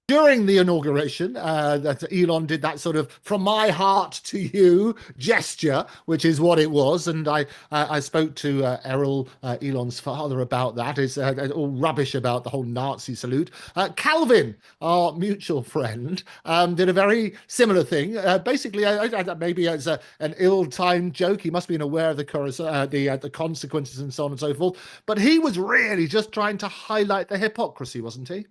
During the inauguration, that Elon did that sort of "from my heart to you" gesture, which is what it was. And I spoke to Errol, Elon's father, about that. It's all rubbish about the whole Nazi salute. Calvin, our mutual friend, did a very similar thing. Basically, maybe as an ill-timed joke. He must have been aware of the consequences and so on and so forth. But he was really just trying to highlight the hypocrisy, wasn't he?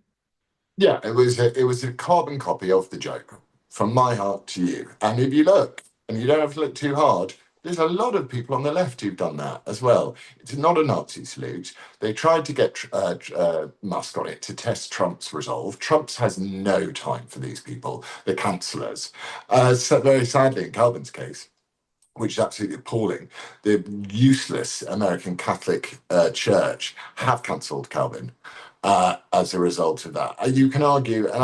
Yeah, it was a carbon copy of the joke, from my heart to you. And if you look, and you don't have to look too hard, there's a lot of people on the left who've done that as well. It's not a Nazi salute. They tried to get Musk on it to test Trump's resolve. Trump's has no time for these people, the councillors. So very sadly, in Calvin's case, which is absolutely appalling, the useless American Catholic Church have cancelled Calvin as a result of that. You can argue, and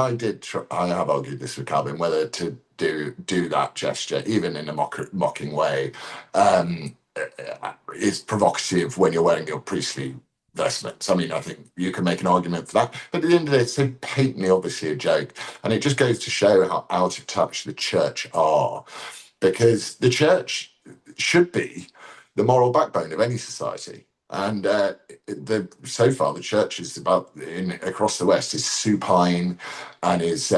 I have argued this with Calvin, whether to do that gesture, even in a mocking way, is provocative when you're wearing your priestly vestments. I mean, I think you can make an argument for that, but at the end of the day, it's so patently obviously a joke, and it just goes to show how out of touch the church are, because the church should be the moral backbone of any society. And so far the church is across the West is supine and is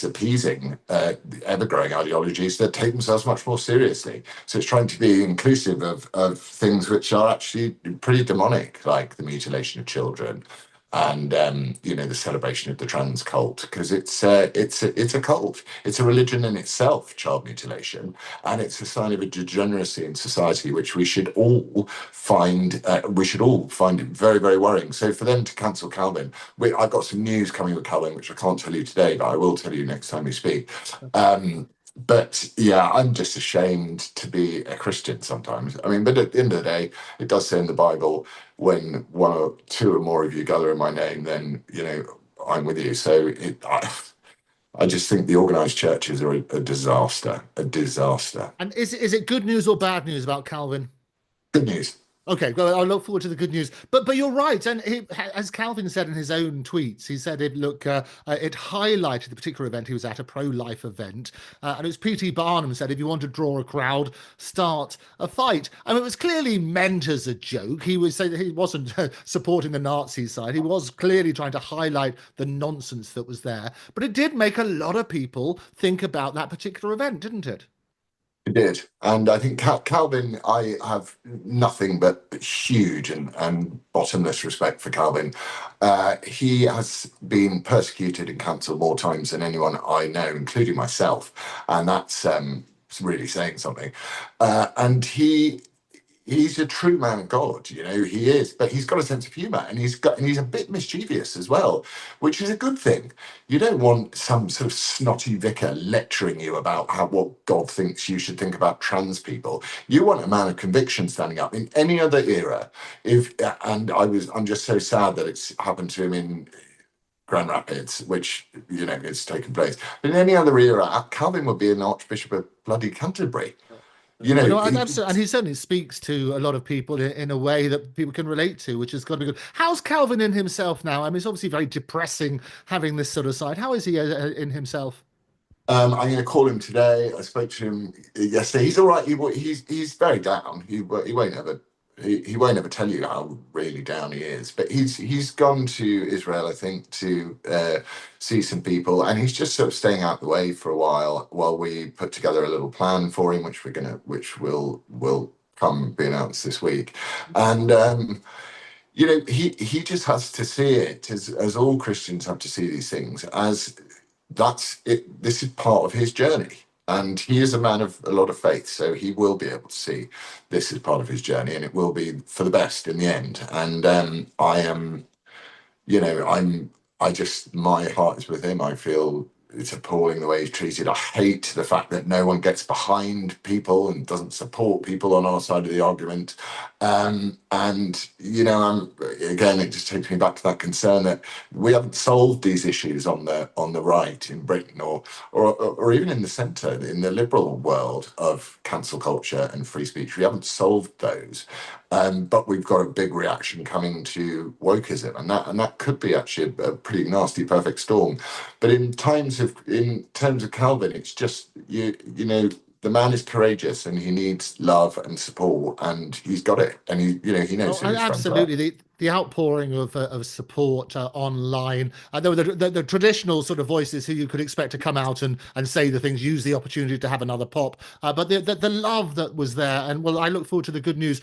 appeasing ever growing ideologies that take themselves much more seriously. So it's trying to be inclusive of things which are actually pretty demonic, like the mutilation of children, and the celebration of the trans cult, because it's a cult. It's a religion in itself, child mutilation, and it's a sign of a degeneracy in society which we should all find it very, very worrying. So for them to cancel Calvin, I've got some news coming with Calvin which I can't tell you today, but I will tell you next time we speak. But yeah, I'm just ashamed to be a Christian sometimes. I mean, but at the end of the day, it does say in the Bible, when one or two or more of you gather in my name, then I'm with you. So I just think the organised churches are a disaster, a disaster. And is it good news or bad news about Calvin? Good news. Okay, well, I look forward to the good news. But you're right, and as Calvin said in his own tweets, he said it highlighted the particular event he was at, a pro-life event, and it was P.T. Barnum said, if you want to draw a crowd, start a fight. I mean, it was clearly meant as a joke. He was saying that he wasn't supporting the Nazi side. He was clearly trying to highlight the nonsense that was there. But it did make a lot of people think about that particular event, didn't it? It did. And I think Calvin, I have nothing but huge and bottomless respect for Calvin. He has been persecuted and cancelled more times than anyone I know, including myself. And that's really saying something. And he's a true man of God, he is, but he's got a sense of humor, and he's a bit mischievous as well, which is a good thing. You don't want some sort of snotty vicar lecturing you about what God thinks you should think about trans people. You want a man of conviction standing up. In any other era, if and I'm just so sad that it's happened to him in Grand Rapids, which it's taken place. But in any other era, Calvin would be an Archbishop of bloody Canterbury. You Well, know, no, and he certainly speaks to a lot of people in a way that people can relate to, which has got to be good. How's Calvin in himself now? I mean, it's obviously very depressing having this sort of side. How is he in himself? I'm going to call him today. I spoke to him yesterday. He's all right. He's very down. He won't ever tell you how really down he is. But he's gone to Israel, I think, to see some people, and he's just sort of staying out the way for a while we put together a little plan for him, which will come be announced this week. And he just has to see it as all Christians have to see these things as that's it. This is part of his journey. And he is a man of a lot of faith, so he will be able to see this is part of his journey, and it will be for the best in the end. And I am, my heart is with him. I feel it's appalling the way he's treated. I hate the fact that no one gets behind people and doesn't support people on our side of the argument. And again, it just takes me back to that concern that we haven't solved these issues on the right in Britain, or even in the centre, in the liberal world of cancel culture and free speech. We haven't solved those, but we've got a big reaction coming to wokeism, and that could be actually a pretty nasty perfect storm. But in terms of Calvin, it's just you know, the man is courageous and he needs love and support, and he's got it, and he Oh, knows who his friends are. absolutely. The outpouring of support online. There were the traditional sort of voices who you could expect to come out and say the things, use the opportunity to have another pop. But the love that was there, and well, I look forward to the good news.